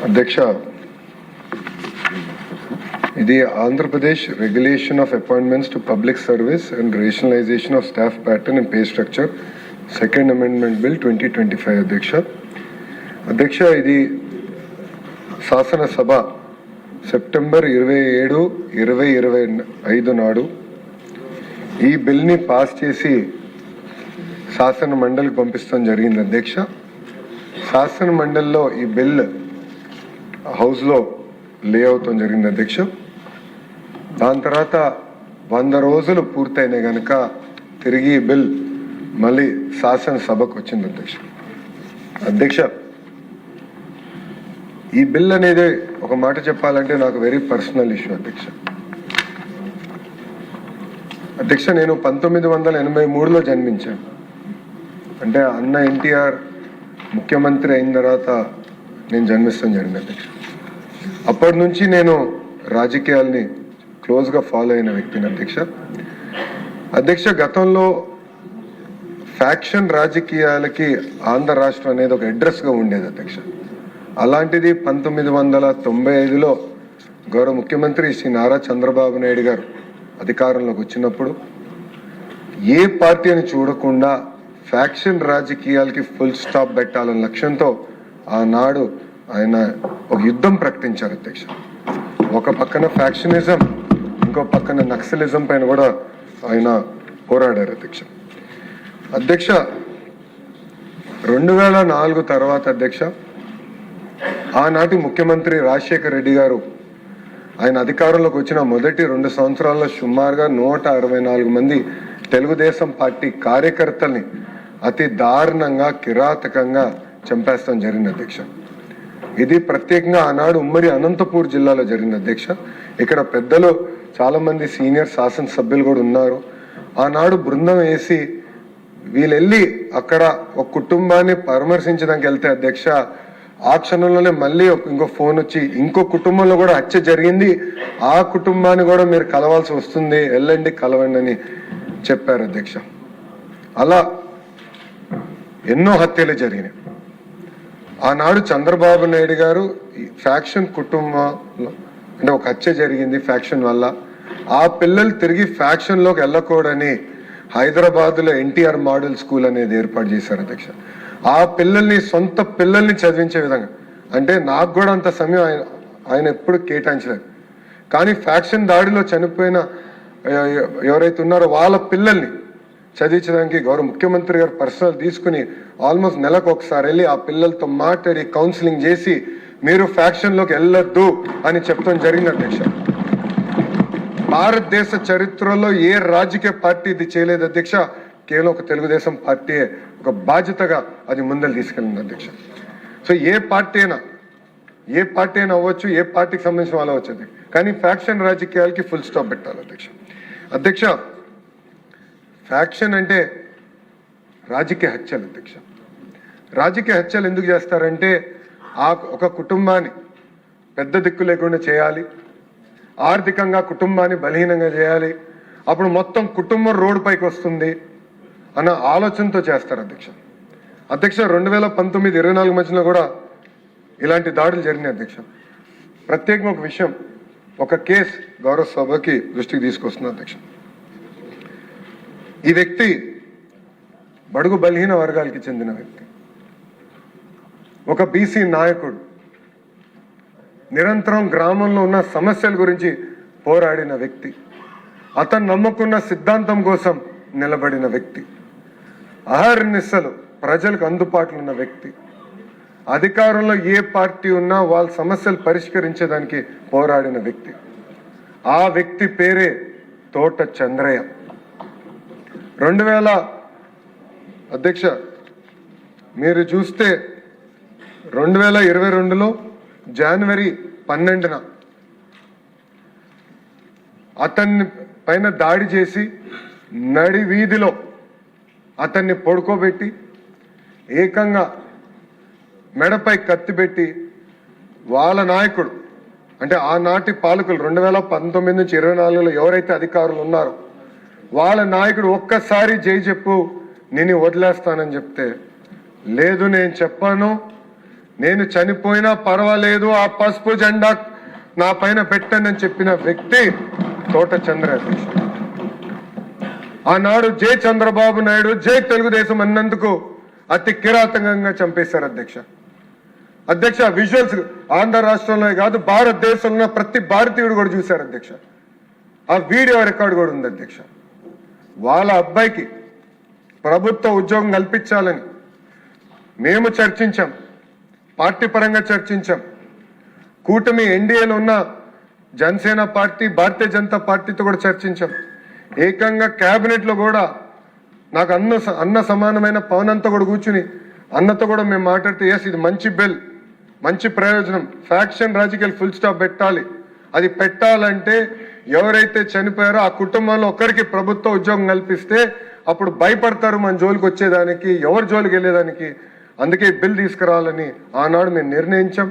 అధ్యక్ష, ఇది Andhra Pradesh regulation of appointments to public service and rationalisation of staff pattern and pay structure second amendment bill 2025. అధ్యక్ష, ఇది శాసనసభ September 27, 2025 నాడు ఈ బిల్ని పాస్ చేసి శాసన మండలికి పంపిస్తాం జరిగింది. అధ్యక్ష, శాసన మండలిలో ఈ బిల్ హౌస్లో లే అవుతాం జరిగింది. అధ్యక్ష, దాని తర్వాత 100 రోజులు పూర్తయినాయి కనుక తిరిగి ఈ బిల్ మళ్ళీ శాసనసభకు వచ్చింది. అధ్యక్ష, ఈ బిల్ అనేది ఒక మాట చెప్పాలంటే నాకు వెరీ పర్సనల్ ఇష్యూ. అధ్యక్ష, నేను 1983లో జన్మించాను. అంటే అన్న ఎన్టీఆర్ ముఖ్యమంత్రి అయిన తర్వాత నేను జన్మిస్తాం జరిగింది. అధ్యక్ష, అప్పటి నుంచి నేను రాజకీయాల్ని క్లోజ్గా ఫాలో అయిన వ్యక్తిని. అధ్యక్ష, గతంలో ఫ్యాక్షన్ రాజకీయాలకి ఆంధ్ర రాష్ట్రం అనేది ఒక అడ్రస్గా ఉండేది. అధ్యక్ష, అలాంటిది 1995లో గౌరవ ముఖ్యమంత్రి శ్రీ నారా చంద్రబాబు నాయుడు గారు అధికారంలోకి వచ్చినప్పుడు ఏ పార్టీ అని చూడకుండా ఫ్యాక్షన్ రాజకీయాలకి ఫుల్ స్టాప్ పెట్టాలన్న లక్ష్యంతో ఆనాడు ఆయన ఒక యుద్ధం ప్రకటించారు. అధ్యక్ష, ఒక పక్కన ఫ్యాక్షనిజం, ఇంకో పక్కన నక్సలిజం పైన కూడా ఆయన పోరాడారు. అధ్యక్ష, 2004 తర్వాత అధ్యక్ష, ఆనాటి ముఖ్యమంత్రి రాజశేఖర రెడ్డి గారు ఆయన అధికారంలోకి వచ్చిన మొదటి 2 సంవత్సరాల్లో సుమారుగా 164 మంది తెలుగుదేశం పార్టీ కార్యకర్తల్ని అతి దారుణంగా కిరాతకంగా చంపేస్తాం జరిగింది. అధ్యక్ష, ఇది ప్రత్యేకంగా ఆనాడు ఉమ్మడి అనంతపూర్ జిల్లాలో జరిగింది. అధ్యక్ష, ఇక్కడ పెద్దలు చాలా మంది సీనియర్ శాసనసభ్యులు కూడా ఉన్నారు. ఆనాడు బృందం వేసి వీళ్ళు వెళ్ళి అక్కడ ఒక కుటుంబాన్ని పరామర్శించడానికి వెళ్తే అధ్యక్ష, ఆ క్షణంలోనే మళ్ళీ ఇంకో ఫోన్ వచ్చి ఇంకో కుటుంబంలో కూడా హత్య జరిగింది, ఆ కుటుంబాన్ని కూడా మీరు కలవాల్సి వస్తుంది, వెళ్ళండి కలవండి అని చెప్పారు. అధ్యక్ష, అలా ఎన్నో హత్యలు జరిగినాయి. ఆనాడు చంద్రబాబు నాయుడు గారు ఫ్యాక్షన్ కుటుంబంలో అంటే ఒక హత్య జరిగింది ఫ్యాక్షన్ వల్ల, ఆ పిల్లలు తిరిగి ఫ్యాక్షన్లోకి వెళ్ళకూడని హైదరాబాద్లో ఎన్టీఆర్ మోడల్ స్కూల్ అనేది ఏర్పాటు చేశారు. అధ్యక్ష, ఆ పిల్లల్ని సొంత పిల్లల్ని చదివించే విధంగా, అంటే నాకు కూడా అంత సమయం ఆయన ఎప్పుడు కేటాయించలేదు, కానీ ఫ్యాక్షన్ దాడిలో చనిపోయిన ఎవరైతే ఉన్నారో వాళ్ళ పిల్లల్ని చదివించడానికి గౌరవ ముఖ్యమంత్రి గారు పర్సనల్ తీసుకుని ఆల్మోస్ట్ నెలకు ఒకసారి వెళ్ళి ఆ పిల్లలతో మాట్లాడి కౌన్సిలింగ్ చేసి మీరు ఫ్యాక్షన్లోకి వెళ్ళొద్దు అని చెప్తాం జరిగింది. అధ్యక్ష, భారతదేశ చరిత్రలో ఏ రాజకీయ పార్టీ ఇది చేయలేదు. అధ్యక్ష, కేవలం ఒక తెలుగుదేశం పార్టీ ఒక బాధ్యతగా అది ముందలు తీసుకెళ్ళింది. అధ్యక్ష, సో ఏ పార్టీ అయినా అవ్వచ్చు, ఏ పార్టీకి సంబంధించిన వాళ్ళు అవ్వచ్చు, కానీ ఫ్యాక్షన్ రాజకీయాలకి ఫుల్ స్టాప్ పెట్టాలి. అధ్యక్ష, ఫ్యాక్షన్ అంటే రాజకీయ హత్యలు. రాజకీయ హత్యలు ఎందుకు చేస్తారంటే ఆ ఒక కుటుంబాన్ని పెద్ద దిక్కు లేకుండా చేయాలి, ఆర్థికంగా కుటుంబాన్ని బలహీనంగా చేయాలి, అప్పుడు మొత్తం కుటుంబం రోడ్డు పైకి వస్తుంది అన్న ఆలోచనతో చేస్తారు. అధ్యక్ష 2019, 24 మధ్యలో కూడా ఇలాంటి దాడులు జరిగినాయి. అధ్యక్ష, ప్రత్యేకంగా ఒక విషయం, ఒక కేసు గౌరవ సభకి దృష్టికి తీసుకొస్తున్నా. అధ్యక్ష, ఈ వ్యక్తి బడుగు బలహీన వర్గాలకి చెందిన వ్యక్తి, ఒక బీసీ నాయకుడు, నిరంతరం గ్రామంలో ఉన్న సమస్యల గురించి పోరాడిన వ్యక్తి, అతను నమ్ముకున్న సిద్ధాంతం కోసం నిలబడిన వ్యక్తి, అహర్నిశలు ప్రజలకు అందుబాటులో ఉన్న వ్యక్తి, అధికారంలో ఏ పార్టీ ఉన్నా వాళ్ళ సమస్యలు పరిష్కరించేదానికి పోరాడిన వ్యక్తి. ఆ వ్యక్తి పేరే తోట చంద్రయ్య. 2000 అధ్యక్ష మీరు చూస్తే 2022లో జనవరి 12న అతన్ని పైన దాడి చేసి నడి వీధిలో అతన్ని పడుకోబెట్టి ఏకంగా మెడపై కత్తి పెట్టి వాళ్ళ నాయకుడు అంటే ఆనాటి పాలకులు 2019 నుంచి 24లో ఎవరైతే అధికారులు ఉన్నారో వాళ్ళ నాయకుడు ఒక్కసారి జై చెప్పు నేను వదిలేస్తానని చెప్తే లేదు నేను చెప్పాను నేను చనిపోయినా పర్వాలేదు, ఆ పసుపు జెండా నా పైన పెట్టండి అని చెప్పిన వ్యక్తి తోట చంద్ర అధ్యక్ష. ఆనాడు జై చంద్రబాబు నాయుడు, జై తెలుగుదేశం అన్నందుకు అతి కిరాతకంగా చంపేశారు అధ్యక్ష. అధ్యక్ష విజువల్స్ ఆంధ్ర రాష్ట్రంలో కాదు, భారతదేశంలో ప్రతి భారతీయుడు కూడా చూశారు అధ్యక్ష. ఆ వీడియో రికార్డు కూడా ఉంది అధ్యక్ష. వాళ్ళ అబ్బాయికి ప్రభుత్వ ఉద్యోగం కల్పించాలని మేము చర్చించాం, పార్టీ పరంగా చర్చించాం. కూటమి ఎన్డీఏలో ఉన్న జనసేన పార్టీ, భారతీయ జనతా పార్టీతో కూడా చర్చించాం. ఏకంగా క్యాబినెట్లో కూడా నాకు అన్న సమానమైన పవన్ అంతా కూడా కూర్చుని అన్నతో కూడా మేము మాట్లాడితే, ఎస్ ఇది మంచి బిల్, మంచి ప్రయోజనం, ఫ్యాక్షన్ రాజకీయాలు ఫుల్ స్టాప్ పెట్టాలి. అది పెట్టాలంటే ఎవరైతే చనిపోయారో ఆ కుటుంబంలో ఒకరికి ప్రభుత్వ ఉద్యోగం కల్పిస్తే అప్పుడు భయపడతారు మన జోలికి వచ్చేదానికి, ఎవరి జోలికి వెళ్ళేదానికి. అందుకే బిల్ తీసుకురావాలని ఆనాడు మేము నిర్ణయించాం.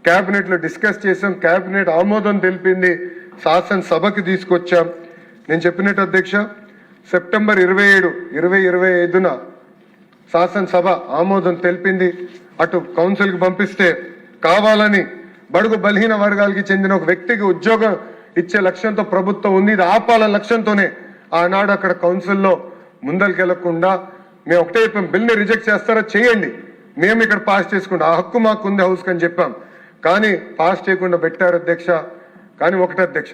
క్యాబినెట్లో డిస్కస్ చేసాం, క్యాబినెట్ ఆమోదం తెలిపింది, శాసనసభకి తీసుకొచ్చాం. నేను చెప్పినట్టు అధ్యక్ష, సెప్టెంబర్ 27, 2025 శాసనసభ ఆమోదం తెలిపింది. అటు కౌన్సిల్కి పంపిస్తే కావాలని బడుగు బలహీన వర్గాలకి చెందిన ఒక వ్యక్తికి ఉద్యోగం ఇచ్చే లక్ష్యంతో ప్రభుత్వం ఉంది. ఇది ఆపాలన్న లక్ష్యంతోనే ఆనాడు అక్కడ కౌన్సిల్లో ముందరికెళ్లకుండా మేము ఒకటే చెప్పాం, బిల్ని రిజెక్ట్ చేస్తారా చేయండి, మేము ఇక్కడ పాస్ చేసుకుంటాం, ఆ హక్కు మాకు ఉంది హౌస్కి అని చెప్పాం. కానీ పాస్ చేయకుండా పెట్టారు అధ్యక్ష. కానీ ఒకటే అధ్యక్ష,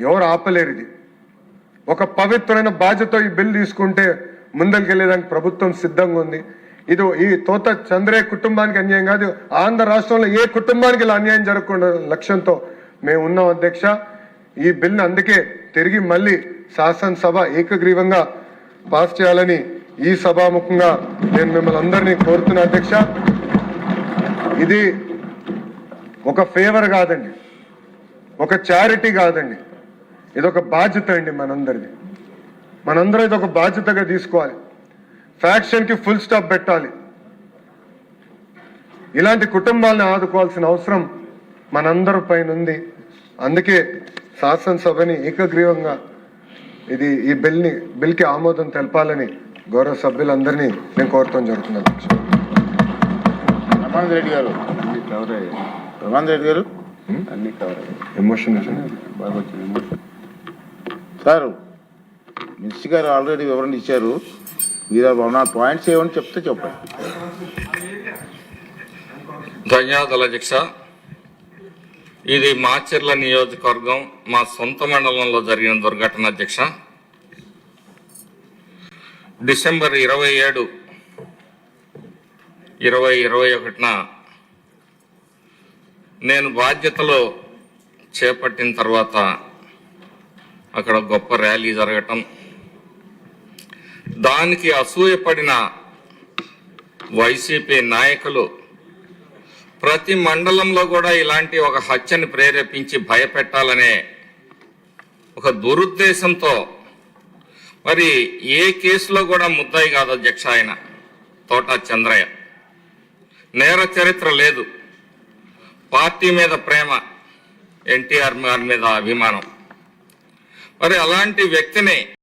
ఎవరు ఆపలేరు. ఇది ఒక పవిత్రమైన బాధ్యత. ఈ బిల్ తీసుకుంటే ముందరికెళ్లేదానికి ప్రభుత్వం సిద్ధంగా ఉంది. ఇది ఈ తోట చంద్రయ్య కుటుంబానికి అన్యాయం కాదు, ఆంధ్ర రాష్ట్రంలో ఏ కుటుంబానికి ఇలా అన్యాయం జరగకుండా లక్ష్యంతో మేము ఉన్నాం అధ్యక్ష. ఈ బిల్ని అందుకే తిరిగి మళ్ళీ శాసనసభ ఏకగ్రీవంగా పాస్ చేయాలని ఈ సభాముఖంగా నేను మిమ్మల్ని అందరినీ కోరుతున్నా అధ్యక్ష. ఇది ఒక ఫేవర్ కాదండి, ఒక చారిటీ కాదండి, ఇది ఒక బాధ్యత అండి మనందరిది. మనందరం ఇది ఒక బాధ్యతగా తీసుకోవాలి. ఫ్యాక్షన్కి ఫుల్ స్టాప్ పెట్టాలి. ఇలాంటి కుటుంబాలను ఆదుకోవాల్సిన అవసరం మనందరి పైన ఉంది. అందుకే శాసనసభని ఏకగ్రీవంగా ఈ బిల్కి ఆమోదం తెలపాలని గౌరవ సభ్యులందరినీ నేను కోరటం జరుగుతుంది. రమానంద రెడ్డి గారు అన్ని కవర్ ఎమోషన్ బాగా వచ్చింది సార్. మినిస్టర్ గారు ఆల్రెడీ వివరణ ఇచ్చారు. మీరు నా పాయింట్స్ ఏమని చెప్తే చెప్పండి. ధన్యవాదాలు అధ్యక్ష. ఇది మాచర్ల నియోజకవర్గం, మా సొంత మండలంలో జరిగిన దుర్ఘటన అధ్యక్ష. డిసెంబర్ 27, 2021 నేను బాధ్యతలో చేపట్టిన తర్వాత అక్కడ గొప్ప ర్యాలీ జరగటం, దానికి అసూయపడిన వైసీపీ నాయకులు ప్రతి మండలంలో కూడా ఇలాంటి ఒక హత్యని ప్రేరేపించి భయపెట్టాలనే ఒక దురుద్దేశంతో, మరి ఏ కేసులో కూడా ముద్దాయి కాదు అధ్యక్ష ఆయన తోట చంద్రయ్య. నేర చరిత్ర లేదు, పార్టీ మీద ప్రేమ, ఎన్టీఆర్ మీద అభిమానం. మరి అలాంటి వ్యక్తిని